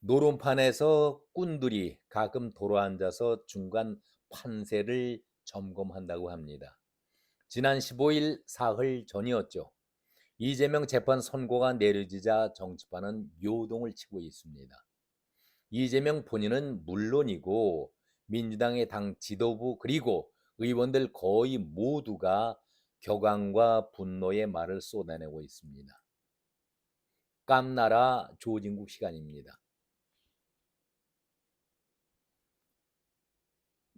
노름판에서 꾼들이 가끔 돌아앉아서 중간 판세를 점검한다고 합니다. 지난 15일 사흘 전이었죠. 이재명 재판 선고가 내려지자 정치판은 요동을 치고 있습니다. 이재명 본인은 물론이고 민주당의 당 지도부 그리고 의원들 거의 모두가 격앙과 분노의 말을 쏟아내고 있습니다. 깜나라 조진국 시간입니다.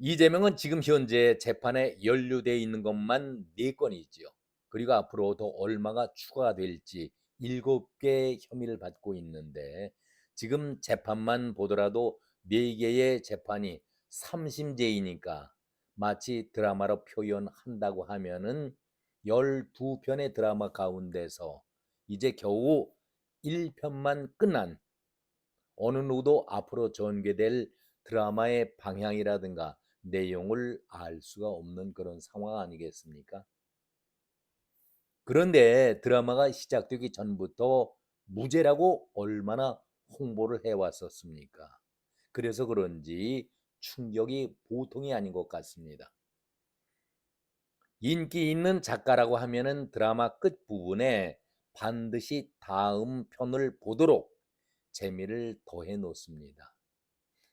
이재명은 지금 현재 재판에 연루되어 있는 것만 4건이지요. 그리고 앞으로 더 얼마가 추가가 될지 7개의 혐의를 받고 있는데 지금 재판만 보더라도 4개의 재판이 3심제이니까 마치 드라마로 표현한다고 하면은 12편의 드라마 가운데서 이제 겨우 1편만 끝난 어느 누구도 앞으로 전개될 드라마의 방향이라든가 내용을 알 수가 없는 그런 상황 아니겠습니까? 그런데 드라마가 시작되기 전부터 무죄라고 얼마나 홍보를 해왔었습니까? 그래서 그런지 충격이 보통이 아닌 것 같습니다. 인기 있는 작가라고 하면은 드라마 끝부분에 반드시 다음 편을 보도록 재미를 더해 놓습니다.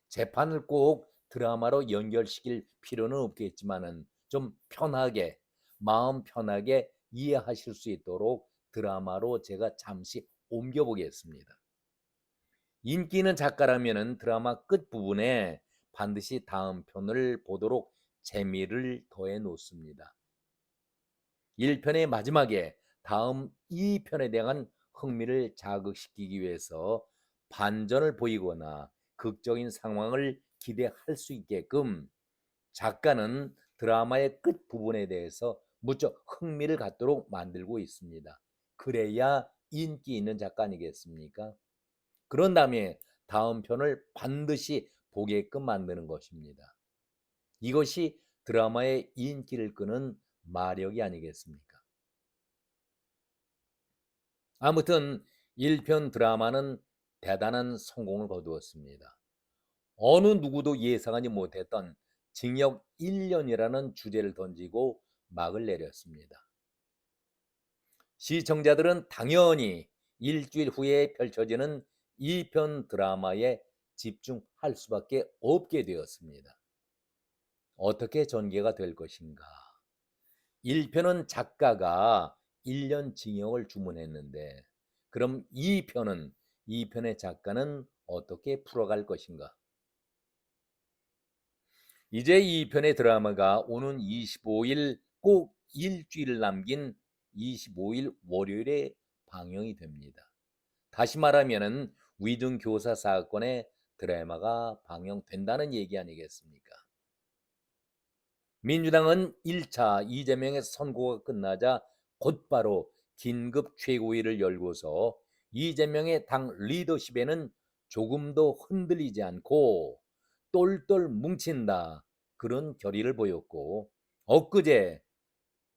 재판을 꼭 드라마로 연결시킬 필요는 없겠지만은 좀 편하게 마음 편하게 이해하실 수 있도록 드라마로 제가 잠시 옮겨 보겠습니다. 인기 있는 작가라면은 드라마 끝부분에 반드시 다음 편을 보도록 재미를 더해 놓습니다. 1편의 마지막에 다음 2편에 대한 흥미를 자극시키기 위해서 반전을 보이거나 극적인 상황을 기대할 수 있게끔 작가는 드라마의 끝부분에 대해서 무척 흥미를 갖도록 만들고 있습니다. 그래야 인기 있는 작가 아니겠습니까? 그런 다음에 다음 편을 반드시 보게끔 만드는 것입니다. 이것이 드라마의 인기를 끄는 마력이 아니겠습니까? 아무튼 1편 드라마는 대단한 성공을 거두었습니다. 어느 누구도 예상하지 못했던 징역 1년이라는 주제를 던지고 막을 내렸습니다. 시청자들은 당연히 일주일 후에 펼쳐지는 2편 드라마에 집중할 수밖에 없게 되었습니다. 어떻게 전개가 될 것인가? 1편은 작가가 1년 징역을 주문했는데 그럼 2편의 작가는 어떻게 풀어갈 것인가? 이제 2편의 드라마가 오는 25일 꼭 일주일 남긴 25일 월요일에 방영이 됩니다. 다시 말하면은 위증교사 사건의 드라마가 방영된다는 얘기 아니겠습니까? 민주당은 1차 이재명의 선고가 끝나자 곧바로 긴급 최고위를 열고서 이재명의 당 리더십에는 조금도 흔들리지 않고 똘똘 뭉친다 그런 결의를 보였고 엊그제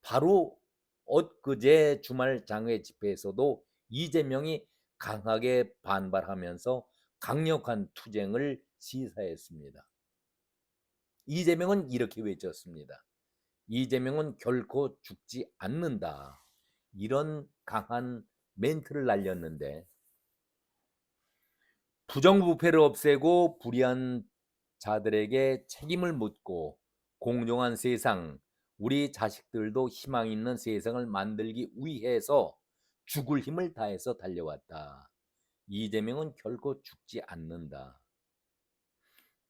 바로 엊그제 주말 장외 집회에서도 이재명이 강하게 반발하면서 강력한 투쟁을 시사했습니다. 이재명은 이렇게 외쳤습니다. 이재명은 결코 죽지 않는다. 이런 강한 멘트를 날렸는데 부정부패를 없애고 불의한 자들에게 책임을 묻고 공정한 세상, 우리 자식들도 희망 있는 세상을 만들기 위해서 죽을 힘을 다해서 달려왔다. 이재명은 결코 죽지 않는다.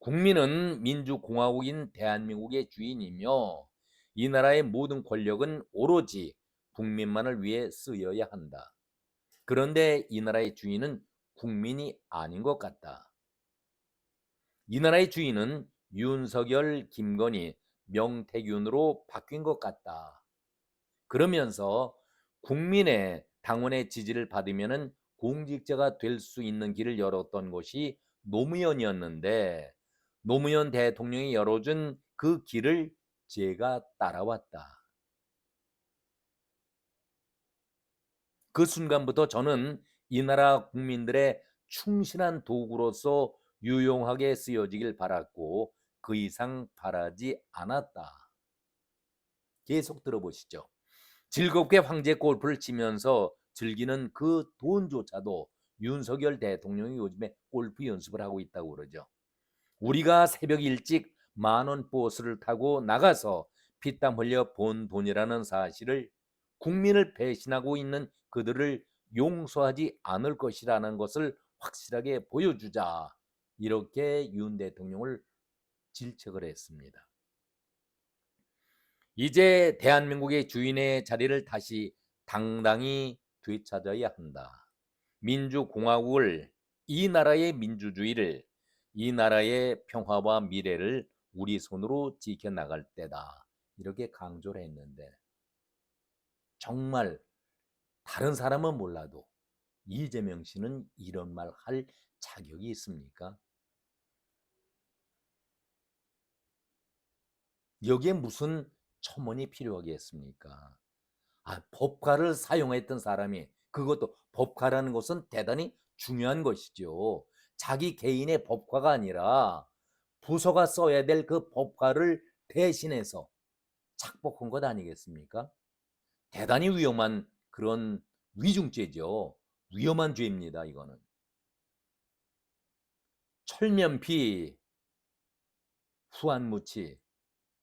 국민은 민주공화국인 대한민국의 주인이며 이 나라의 모든 권력은 오로지 국민만을 위해 쓰여야 한다. 그런데 이 나라의 주인은 국민이 아닌 것 같다. 이 나라의 주인은 윤석열, 김건희, 명태균으로 바뀐 것 같다. 그러면서 국민의 당원의 지지를 받으면 공직자가 될 수 있는 길을 열었던 것이 노무현이었는데 노무현 대통령이 열어준 그 길을 제가 따라왔다. 그 순간부터 저는 이 나라 국민들의 충실한 도구로서 유용하게 쓰여지길 바랐고 그 이상 바라지 않았다. 계속 들어보시죠. 즐겁게 황제 골프를 치면서 즐기는 그 돈조차도 윤석열 대통령이 요즘에 골프 연습을 하고 있다고 그러죠. 우리가 새벽 일찍 10,000원 버스를 타고 나가서 피땀 흘려 번 돈이라는 사실을 국민을 배신하고 있는 그들을 용서하지 않을 것이라는 것을 확실하게 보여주자. 이렇게 윤 대통령을 질책을 했습니다. 이제 대한민국의 주인의 자리를 다시 당당히 되찾아야 한다. 민주공화국을, 이 나라의 민주주의를, 이 나라의 평화와 미래를 우리 손으로 지켜나갈 때다. 이렇게 강조를 했는데 정말 다른 사람은 몰라도 이재명 씨는 이런 말 할 자격이 있습니까? 여기에 무슨 첨언이 필요하겠습니까? 법카를 사용했던 사람이, 그것도 법카라는 것은 대단히 중요한 것이죠. 자기 개인의 법카가 아니라 부서가 써야 될 그 법카를 대신해서 착복한 것 아니겠습니까? 대단히 위험한 그런 위중죄죠. 위험한 죄입니다, 이거는. 철면피, 후한무치,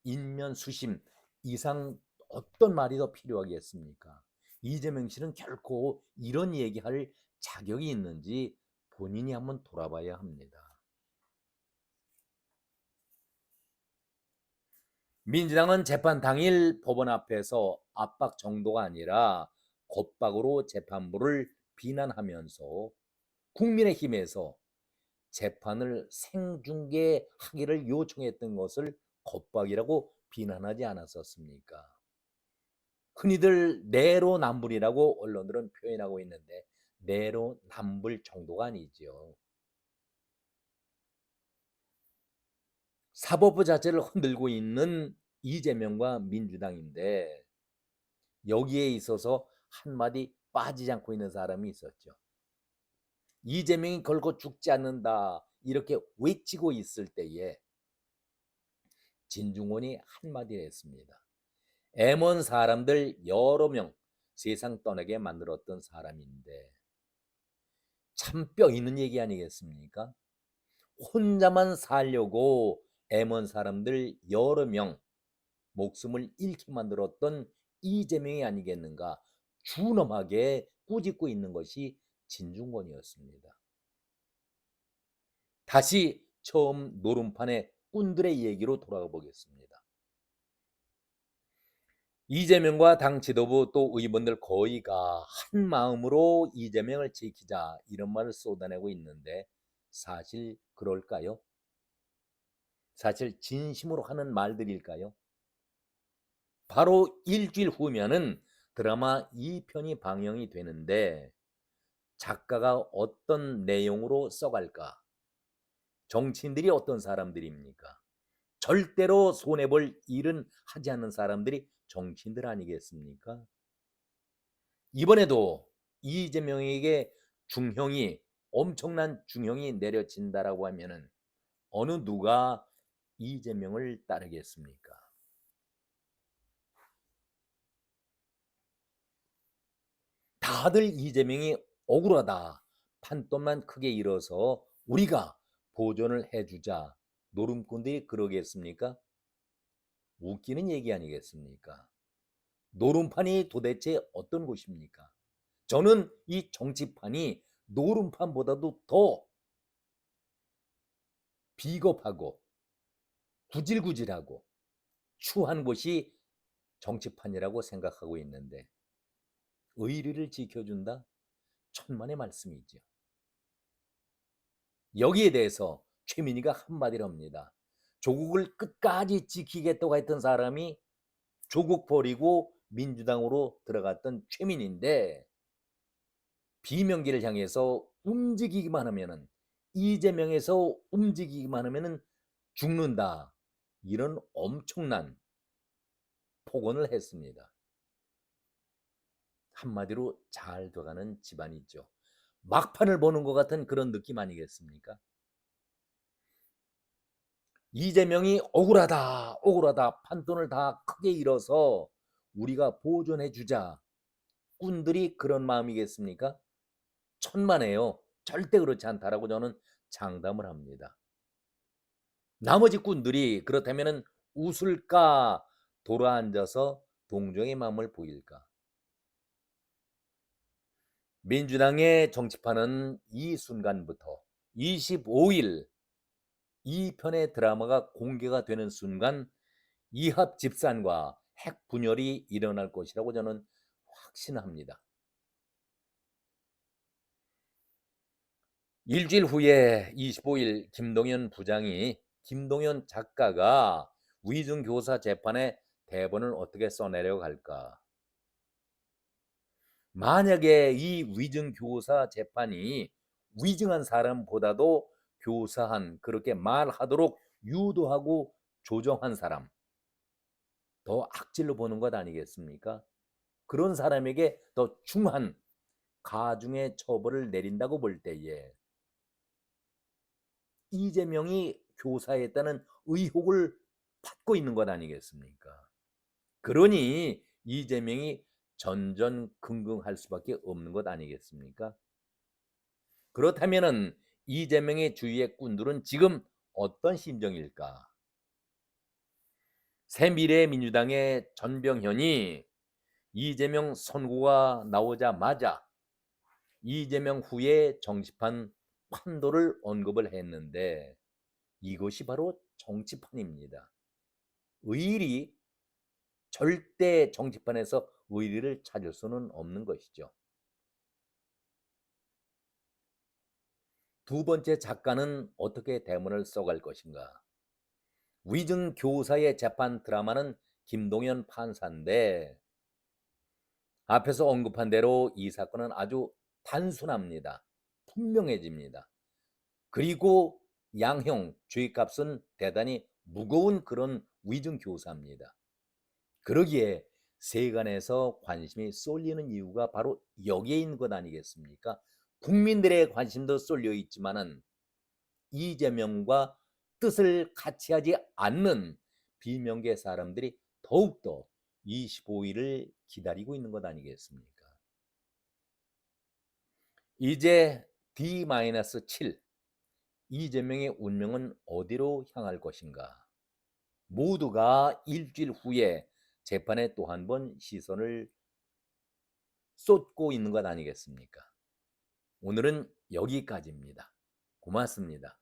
인면수심 이상 어떤 말이 더 필요하겠습니까? 이재명 씨는 결코 이런 얘기할 자격이 있는지 본인이 한번 돌아봐야 합니다. 민주당은 재판 당일 법원 앞에서 압박 정도가 아니라 겁박으로 재판부를 비난하면서 국민의힘에서 재판을 생중계하기를 요청했던 것을 겁박이라고 비난하지 않았었습니까? 흔히들 내로남불이라고 언론들은 표현하고 있는데 내로남불 정도가 아니죠. 사법부 자체를 흔들고 있는 이재명과 민주당인데 여기에 있어서 한마디 빠지지 않고 있는 사람이 있었죠. 이재명이 걸고 죽지 않는다 이렇게 외치고 있을 때에 진중권이 한마디 했습니다. M1 사람들 여러 명 세상 떠나게 만들었던 사람인데 참 뼈 있는 얘기 아니겠습니까? 혼자만 살려고 M1 사람들 여러 명 목숨을 잃게 만들었던 이재명이 아니겠는가 준엄하게 꾸짖고 있는 것이 진중권이었습니다. 다시 처음 노름판의 꾼들의 얘기로 돌아가 보겠습니다. 이재명과 당 지도부 또 의원들 거의가 한 마음으로 이재명을 지키자 이런 말을 쏟아내고 있는데 사실 그럴까요? 사실 진심으로 하는 말들일까요? 바로 일주일 후면은 드라마 2편이 방영이 되는데 작가가 어떤 내용으로 써갈까? 정치인들이 어떤 사람들입니까? 절대로 손해볼 일은 하지 않는 사람들이 정치인들 아니겠습니까? 이번에도 이재명에게 중형이 엄청난 중형이 내려진다라고 하면은 어느 누가 이재명을 따르겠습니까? 다들 이재명이 억울하다. 판돈만 크게 잃어서 우리가 보존을 해주자. 노름꾼들이 그러겠습니까? 웃기는 얘기 아니겠습니까? 노름판이 도대체 어떤 곳입니까? 저는 이 정치판이 노름판보다도 더 비겁하고 구질구질하고 추한 곳이 정치판이라고 생각하고 있는데 의리를 지켜준다? 천만의 말씀이죠. 여기에 대해서 최민희가 한마디를 합니다. 조국을 끝까지 지키겠다고 했던 사람이 조국 버리고 민주당으로 들어갔던 최민희인데 비명기를 향해서 움직이기만 하면은 이재명에서 움직이기만 하면은 죽는다. 이런 엄청난 폭언을 했습니다. 한마디로 잘 돼가는 집안이죠. 막판을 보는 것 같은 그런 느낌 아니겠습니까? 이재명이 억울하다, 억울하다, 판돈을 다 크게 잃어서 우리가 보존해 주자. 꾼들이 그런 마음이겠습니까? 천만에요. 절대 그렇지 않다라고 저는 장담을 합니다. 나머지 꾼들이 그렇다면은 웃을까, 돌아앉아서 동정의 마음을 보일까? 민주당의 정치판은 이 순간부터 25일 이 편의 드라마가 공개가 되는 순간 이합 집산과 핵 분열이 일어날 것이라고 저는 확신합니다. 일주일 후에 25일 김동연 부장이 김동연 작가가 위증교사 재판의 대본을 어떻게 써내려 갈까? 만약에 이 위증교사 재판이 위증한 사람보다도 교사한 그렇게 말하도록 유도하고 조정한 사람 더 악질로 보는 것 아니겠습니까? 그런 사람에게 더 중한 가중의 처벌을 내린다고 볼 때에 이재명이 교사했다는 의혹을 받고 있는 것 아니겠습니까? 그러니 이재명이 전전긍긍할 수밖에 없는 것 아니겠습니까? 그렇다면은 이재명의 주위의 꾼들은 지금 어떤 심정일까? 새미래민주당의 전병현이 이재명 선고가 나오자마자 이재명 후에 정치판 판도를 언급을 했는데 이것이 바로 정치판입니다. 의리 절대 정치판에서 의리를 찾을 수는 없는 것이죠. 두 번째 작가는 어떻게 대문을 써갈 것인가? 위증 교사의 재판 드라마는 김동연 판사인데 앞에서 언급한 대로 이 사건은 아주 단순합니다. 분명해집니다. 그리고 양형, 죄값은 대단히 무거운 그런 위증 교사입니다. 그러기에 세간에서 관심이 쏠리는 이유가 바로 여기에 있는 것 아니겠습니까? 국민들의 관심도 쏠려 있지만은 이재명과 뜻을 같이 하지 않는 비명계 사람들이 더욱더 25일을 기다리고 있는 것 아니겠습니까? 이제 D-7 이재명의 운명은 어디로 향할 것인가? 모두가 일주일 후에 재판에 또 한 번 시선을 쏟고 있는 것 아니겠습니까? 오늘은 여기까지입니다. 고맙습니다.